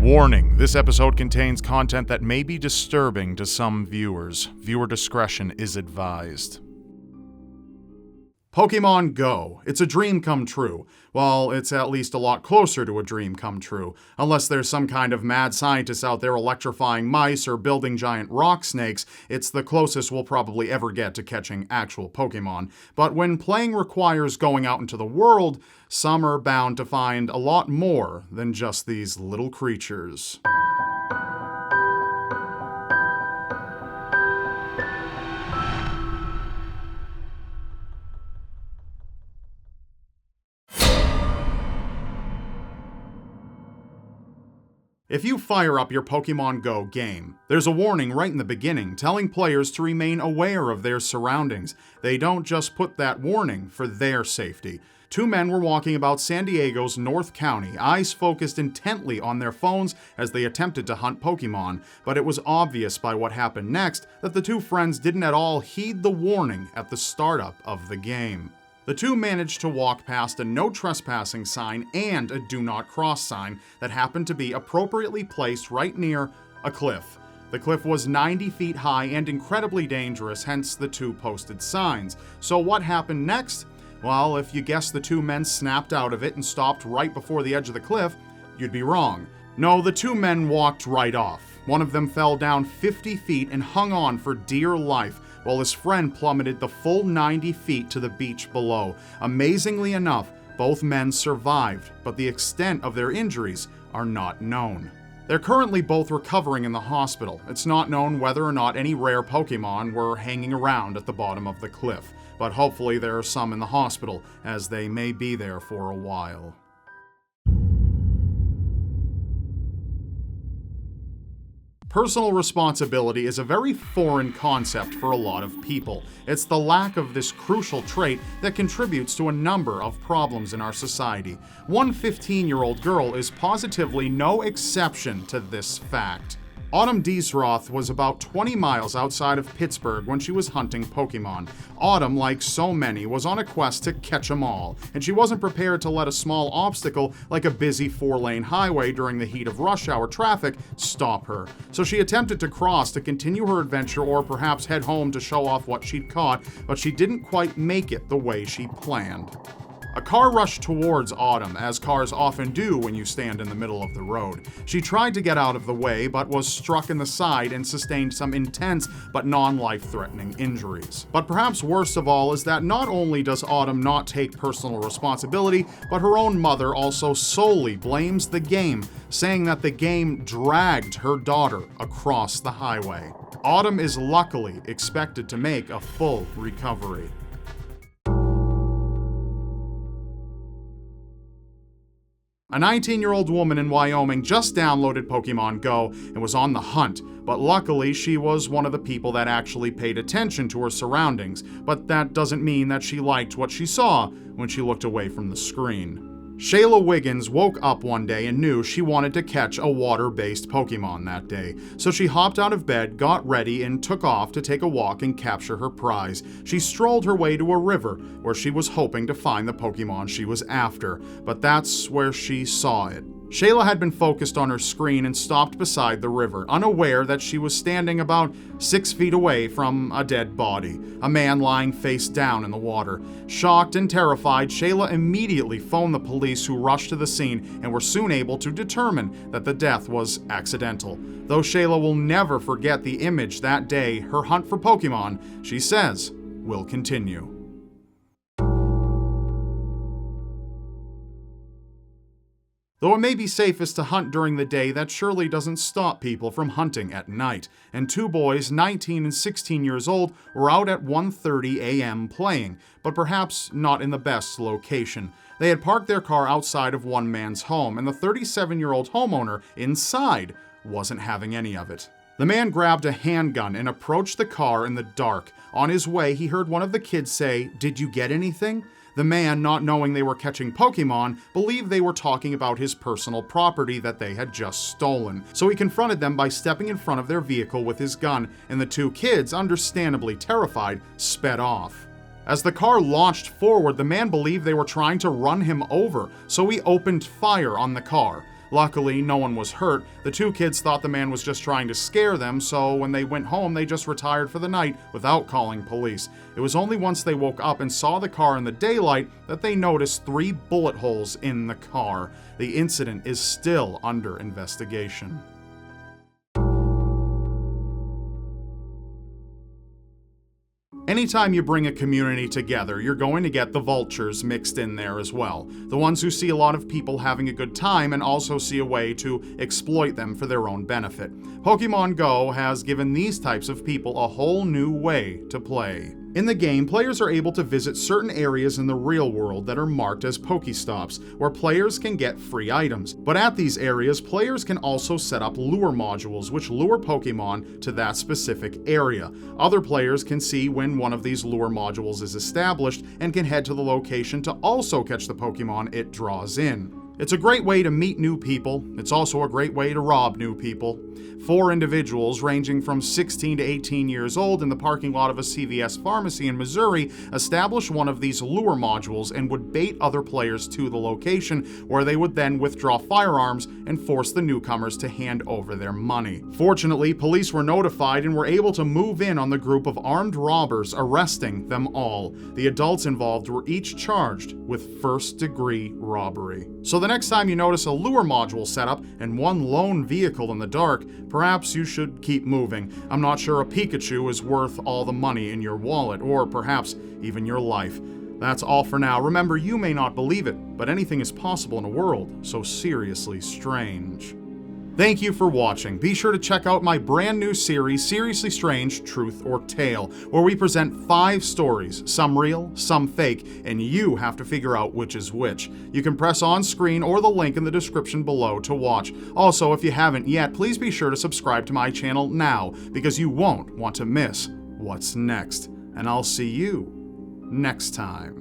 Warning, this episode contains content that may be disturbing to some viewers. Viewer discretion is advised. Pokémon Go. It's a dream come true. Well, it's at least a lot closer to a dream come true. Unless there's some kind of mad scientist out there electrifying mice or building giant rock snakes, it's the closest we'll probably ever get to catching actual Pokémon. But when playing requires going out into the world, some are bound to find a lot more than just these little creatures. If you fire up your Pokémon Go game, there's a warning right in the beginning telling players to remain aware of their surroundings. They don't just put that warning for their safety. Two men were walking about San Diego's North County, eyes focused intently on their phones as they attempted to hunt Pokémon, but it was obvious by what happened next that the two friends didn't at all heed the warning at the startup of the game. The two managed to walk past a no trespassing sign and a do not cross sign that happened to be appropriately placed right near a cliff. The cliff was 90 feet high and incredibly dangerous, hence the two posted signs. So what happened next? Well, if you guessed the two men snapped out of it and stopped right before the edge of the cliff, you'd be wrong. No, the two men walked right off. One of them fell down 50 feet and hung on for dear life, while his friend plummeted the full 90 feet to the beach below. Amazingly enough, both men survived, but the extent of their injuries are not known. They're currently both recovering in the hospital. It's not known whether or not any rare Pokémon were hanging around at the bottom of the cliff, but hopefully there are some in the hospital, as they may be there for a while. Personal responsibility is a very foreign concept for a lot of people. It's the lack of this crucial trait that contributes to a number of problems in our society. One 15-year-old girl is positively no exception to this fact. Autumn Diesroth was about 20 miles outside of Pittsburgh when she was hunting Pokémon. Autumn, like so many, was on a quest to catch 'em all, and she wasn't prepared to let a small obstacle like a busy 4-lane highway during the heat of rush hour traffic stop her. So she attempted to cross to continue her adventure or perhaps head home to show off what she'd caught, but she didn't quite make it the way she planned. A car rushed towards Autumn, as cars often do when you stand in the middle of the road. She tried to get out of the way, but was struck in the side and sustained some intense but non-life-threatening injuries. But perhaps worst of all is that not only does Autumn not take personal responsibility, but her own mother also solely blames the game, saying that the game dragged her daughter across the highway. Autumn is luckily expected to make a full recovery. A 19-year-old woman in Wyoming just downloaded Pokémon Go and was on the hunt, but luckily she was one of the people that actually paid attention to her surroundings, but that doesn't mean that she liked what she saw when she looked away from the screen. Shayla Wiggins woke up one day and knew she wanted to catch a water-based Pokémon that day, so she hopped out of bed, got ready, and took off to take a walk and capture her prize. She strolled her way to a river, where she was hoping to find the Pokémon she was after, but that's where she saw it. Shayla had been focused on her screen and stopped beside the river, unaware that she was standing about 6 feet away from a dead body, a man lying face down in the water. Shocked and terrified, Shayla immediately phoned the police, who rushed to the scene and were soon able to determine that the death was accidental. Though Shayla will never forget the image that day, her hunt for Pokémon, she says, will continue. Though it may be safest to hunt during the day, that surely doesn't stop people from hunting at night. And two boys, 19 and 16 years old, were out at 1:30 a.m. playing, but perhaps not in the best location. They had parked their car outside of one man's home, and the 37-year-old homeowner inside wasn't having any of it. The man grabbed a handgun and approached the car in the dark. On his way, he heard one of the kids say, "Did you get anything?" The man, not knowing they were catching Pokémon, believed they were talking about his personal property that they had just stolen. So he confronted them by stepping in front of their vehicle with his gun, and the two kids, understandably terrified, sped off. As the car launched forward, the man believed they were trying to run him over, so he opened fire on the car. Luckily, no one was hurt. The two kids thought the man was just trying to scare them, so when they went home, they just retired for the night without calling police. It was only once they woke up and saw the car in the daylight that they noticed 3 bullet holes in the car. The incident is still under investigation. Anytime you bring a community together, you're going to get the vultures mixed in there as well. The ones who see a lot of people having a good time and also see a way to exploit them for their own benefit. Pokémon Go has given these types of people a whole new way to play. In the game, players are able to visit certain areas in the real world that are marked as Pokéstops, where players can get free items. But at these areas, players can also set up lure modules, which lure Pokémon to that specific area. Other players can see when one of these lure modules is established and can head to the location to also catch the Pokémon it draws in. It's a great way to meet new people. It's also a great way to rob new people. 4 individuals ranging from 16 to 18 years old in the parking lot of a CVS pharmacy in Missouri established one of these lure modules and would bait other players to the location, where they would then withdraw firearms and force the newcomers to hand over their money. Fortunately, police were notified and were able to move in on the group of armed robbers, arresting them all. The adults involved were each charged with first-degree robbery. So the next time you notice a lure module setup and one lone vehicle in the dark, perhaps you should keep moving. I'm not sure a Pikachu is worth all the money in your wallet, or perhaps even your life. That's all for now. Remember, you may not believe it, but anything is possible in a world so seriously strange. Thank you for watching. Be sure to check out my brand new series, Seriously Strange, Truth or Tale, where we present 5 stories, some real, some fake, and you have to figure out which is which. You can press on screen or the link in the description below to watch. Also, if you haven't yet, please be sure to subscribe to my channel now, because you won't want to miss what's next. And I'll see you next time.